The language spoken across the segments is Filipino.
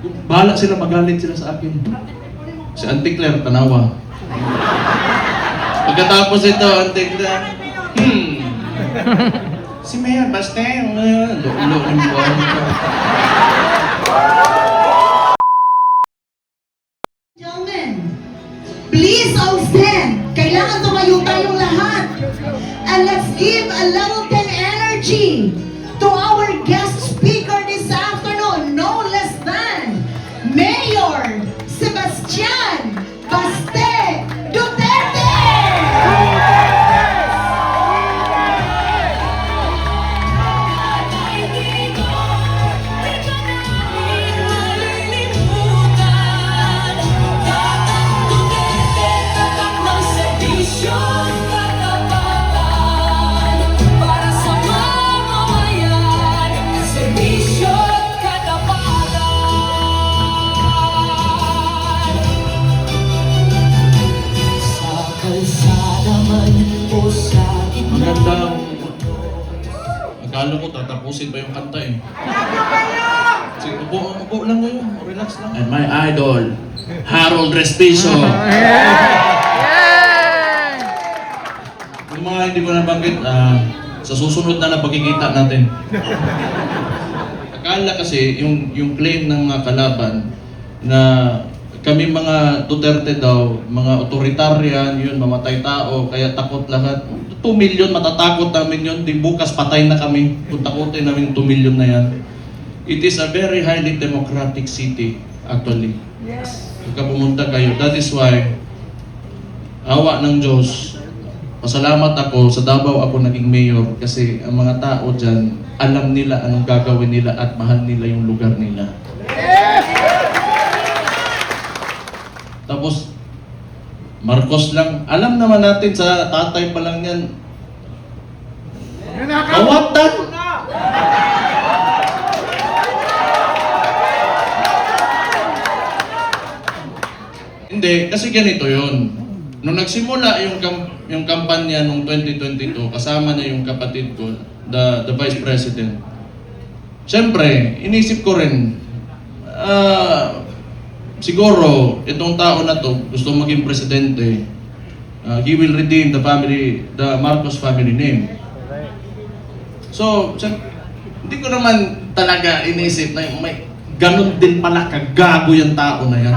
Bahala sila, magalit sila sa akin. Si Auntie Claire, tanawa. Pagkatapos ito, Auntie Claire, si Mayor Baste, lo ng buwan. Gentlemen, please all stand. Kailangan tumayo tayong lahat. And let's give a little energy to our guest speaker this afternoon, no less than Mayor Sebastian Baste Duterte! Magandang... Akala ko tatapusin pa yung kanta eh. Sige, upo lang kayo. Relax lang. And my idol, Harold Respiso. Yung mga hindi ko nabanggit, sa susunod na pagkikita natin. Akala kasi, yung claim ng mga kalaban na kami mga Duterte daw, mga authoritarian, yun, mamatay tao, kaya takot lahat. 2 million, matatakot namin yun. Di bukas patay na kami. Kung takutin namin 2 million na yan. It is a very highly democratic city, actually. Yes. Pagka pumunta kayo, that is why, awa ng Diyos, pasalamat ako, sa Davao ako naging mayor kasi ang mga tao dyan, alam nila anong gagawin nila at mahal nila yung lugar nila. Tapos, Marcos lang. Alam naman natin sa tatay pa lang yan. Kawatan! Hindi, kasi ganito yun. Nung nagsimula yung kampanya nung 2022, kasama na yung kapatid ko, the Vice President. Siyempre, inisip ko rin, siguro, itong tao na to, gusto maging presidente, he will redeem the Marcos family name. So, hindi ko naman talaga inisip na may ganun din pala kagago yung tao na yan.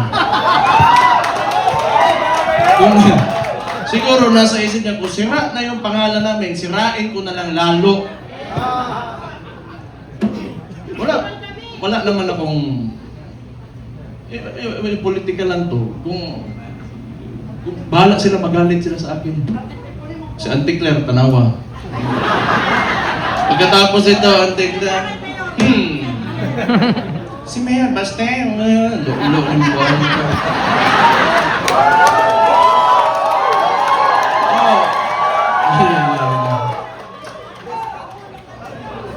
Siguro nasa isip niya, kung sira na yung pangalan namin, sirain ko na lang lalo. Wala naman akong politika lang to. Kung bahala sila, magalit sila sa akin. Si Auntie Claire, tanawa. Pagkatapos ito, Auntie Claire, si Mayor Baste, lo ng buwan.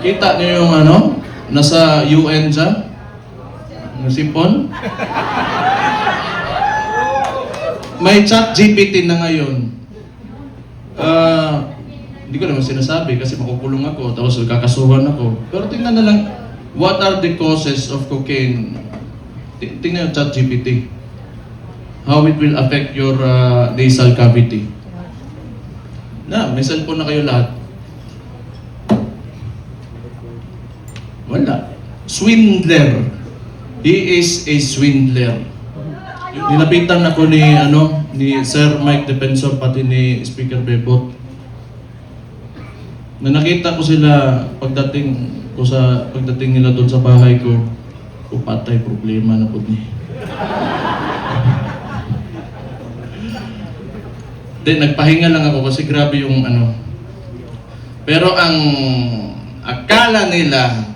Kita niyo yung nasa UN siya? Sipon? May chat GPT na ngayon. Hindi ko naman sinasabi kasi makukulong ako tapos kakasuhan ako. Pero tingnan na lang, what are the causes of cocaine? Tingnan yung chat GPT. How it will affect your nasal cavity. May cellphone na kayo lahat. Wala. Swindler. He is a swindler. Nilapitan ako ni Sir Mike Defensor pati ni Speaker Bebot. Na nakita ko sila pagdating nila doon sa bahay ko, patay problema na po ni. Then nagpahinga lang ako kasi grabe yung Pero ang akala nila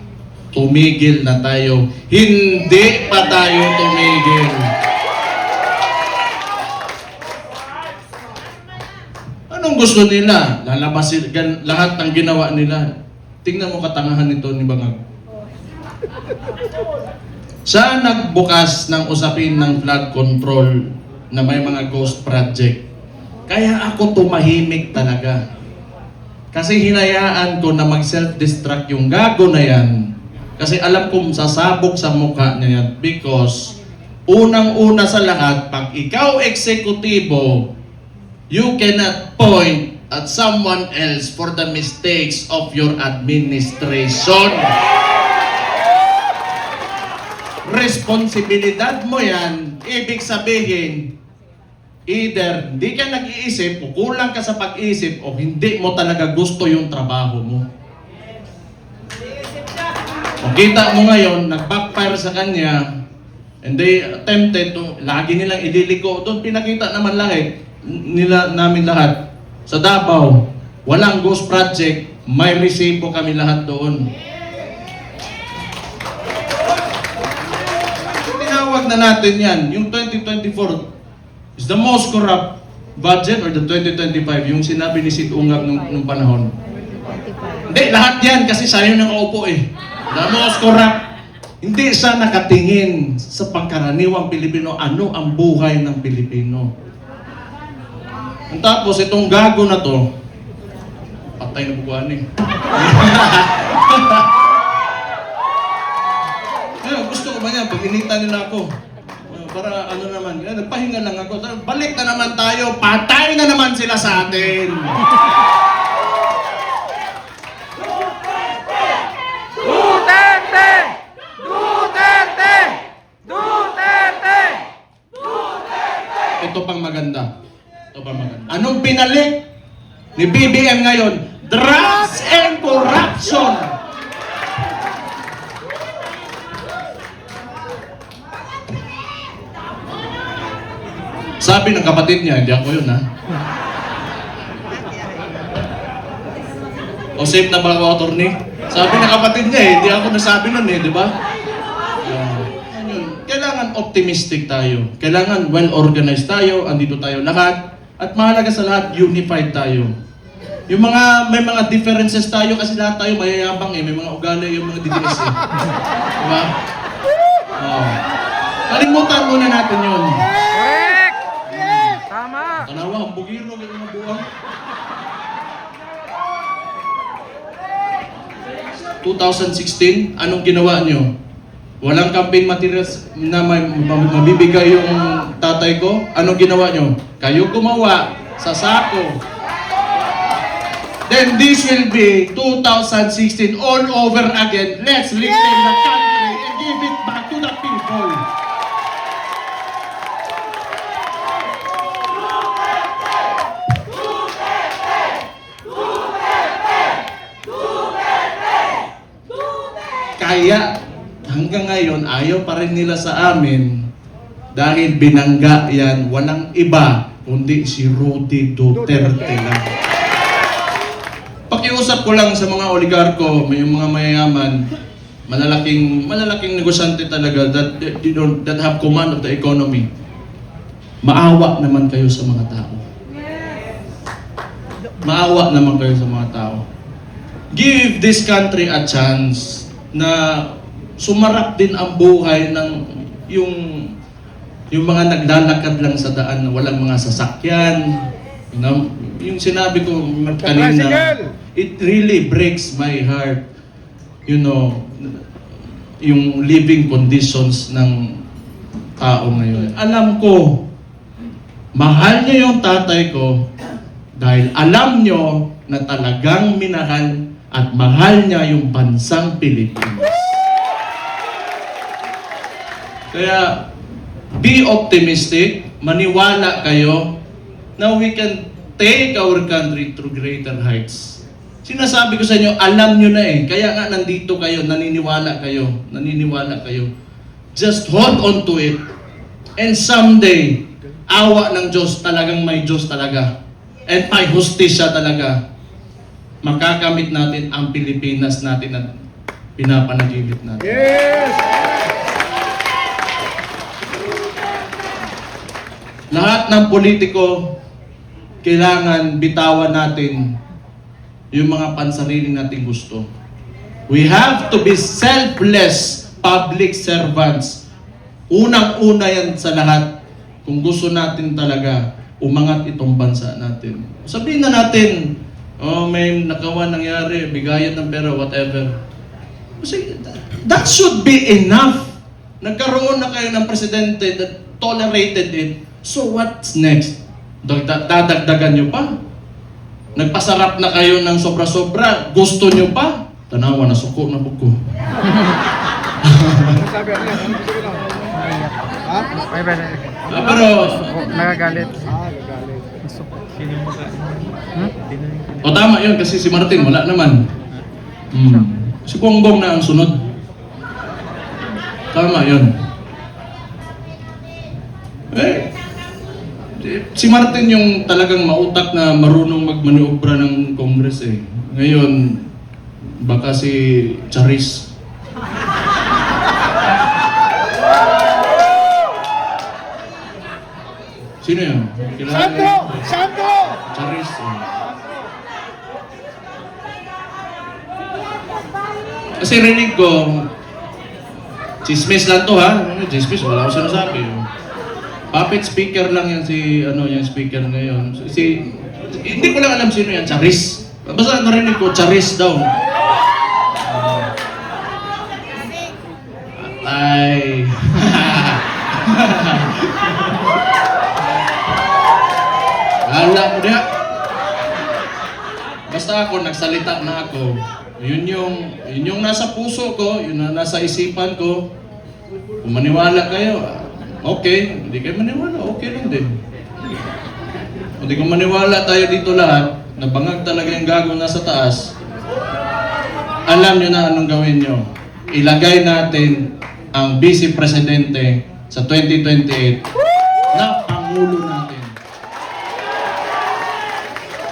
tumigil na tayo. Hindi pa tayo tumigil. Anong gusto nila? Lalabas lahat ng ginawa nila. Tingnan mo katangahan nito ni Bangag. Siya nagbukas ng usapin ng flood control na may mga ghost project. Kaya ako tumahimik talaga. Kasi hinayaan ko na mag-self-destruct yung gago na yan. Kasi alam kong sasabog sa mukha niya yan because unang-una sa lahat, pag ikaw eksekutibo, you cannot point at someone else for the mistakes of your administration. Responsibilidad mo yan, ibig sabihin, either hindi ka nag-iisip o kulang ka sa pag-iisip o hindi mo talaga gusto yung trabaho mo. O kita mo ngayon, nag-backfire sa kanya, and they attempted to, lagi nilang ililiko. Doon pinakita naman namin lahat. Sa Davao, walang ghost project, may resibo kami lahat doon. Tinawag na natin yan, yung 2024 is the most corrupt budget or the 2025, yung sinabi ni Sid Ungab nung panahon. Hindi, lahat yan kasi sayo nang kaupo eh. The most corrupt. Hindi siya nakatingin sa pangkaraniwang Pilipino, ano ang buhay ng Pilipino. Tapos itong gago na to, patay na bukuan eh. Gusto ko ba niya, pag-initan nila ako. Para ano naman, nagpahinga lang ako. Balik na naman tayo, patay na naman sila sa atin. Ito pang maganda. Anong pinalik ni BBM ngayon? Drugs and corruption. Sabi ng kapatid niya, hindi ako yun ha. O safe na ba ako, attorney? Sabi ng kapatid niya hindi ako nasabi nun di ba? Kailangan optimistic tayo. Kailangan well-organized tayo. Andito tayo lahat. At mahalaga sa lahat, unified tayo. Yung may mga differences tayo kasi lahat tayo mayayabang eh. May mga ugali yung mga DDS eh. Diba? Kalimutan muna natin yun. Correct! Tama! Tanawa, ang bugiro, yung mga buwang. 2016, anong ginawa nyo? Walang campaign materials na mabibigay yung tatay ko. Anong ginawa nyo? Kayo gumawa sa sako. Then this will be 2016 all over again. Let's reclaim the country and give it back to the people. Kaya hanggang ngayon, ayaw pa rin nila sa amin dahil binangga yan, walang iba kundi si Rudy Duterte lang. Pakiusap ko lang sa mga oligarko, may mga mayayaman, malalaking negosyante talaga that have command of the economy. Maawa naman kayo sa mga tao. Maawa naman kayo sa mga tao. Give this country a chance na sumarap din ang buhay ng yung mga naglalakad lang sa daan na walang mga sasakyan. Yung sinabi ko kanina, it really breaks my heart. Yung living conditions ng tao ngayon. Alam ko, mahal niyo yung tatay ko dahil alam niyo na talagang minahal at mahal niya yung bansang Pilipinas. Kaya, be optimistic, maniwala kayo na we can take our country to greater heights. Sinasabi ko sa inyo, alam nyo na eh. Kaya nga nandito kayo, naniniwala kayo. Just hold on to it. And someday, awa ng Diyos, talagang may Diyos talaga. And may hustisya talaga. Makakamit natin ang Pilipinas natin at pinapanagilit natin. Yes! Lahat ng politiko, kailangan bitawan natin yung mga pansarili nating gusto. We have to be selfless public servants. Unang-una yan sa lahat kung gusto natin talaga umangat itong bansa natin. Sabihin na natin, may nangyari, bigayan ng pera, whatever. Kasi that should be enough. Nagkaroon na kayo ng presidente that tolerated it. So what's next? Dadagdagan nyo pa? Nagpasarap na kayo ng sobra-sobra? Gusto nyo pa? Tanawa na suko na buko. Ay, ba? Pero, Nagagalit. o tama yun kasi si Martin wala naman. Si Bongbong na ang sunod. Tama yun. Si Martin yung talagang mautak na marunong magmaniobra ng Congress eh. Ngayon, baka si Charis. Sino yun? Sandro! Sandro! Charis. Kasi rinig ko, chismis lang to ha. Chismis, wala ko sinasabi. Puppet speaker lang yan si, yung speaker ngayon. Hindi ko lang alam sino yan, Charis. Basta narinig ko, Charis daw. Ay. Wala mo diya. Basta ako, nagsalita na ako. Yun yung nasa puso ko, yun na nasa isipan ko. Kung maniwala kayo, okay. Hindi kayo maniwala, okay lang din. Hindi kung maniwala tayo dito lahat, na bangag talaga yung gagawin nasa taas, alam nyo na anong gawin nyo. Ilagay natin ang vice presidente sa 2028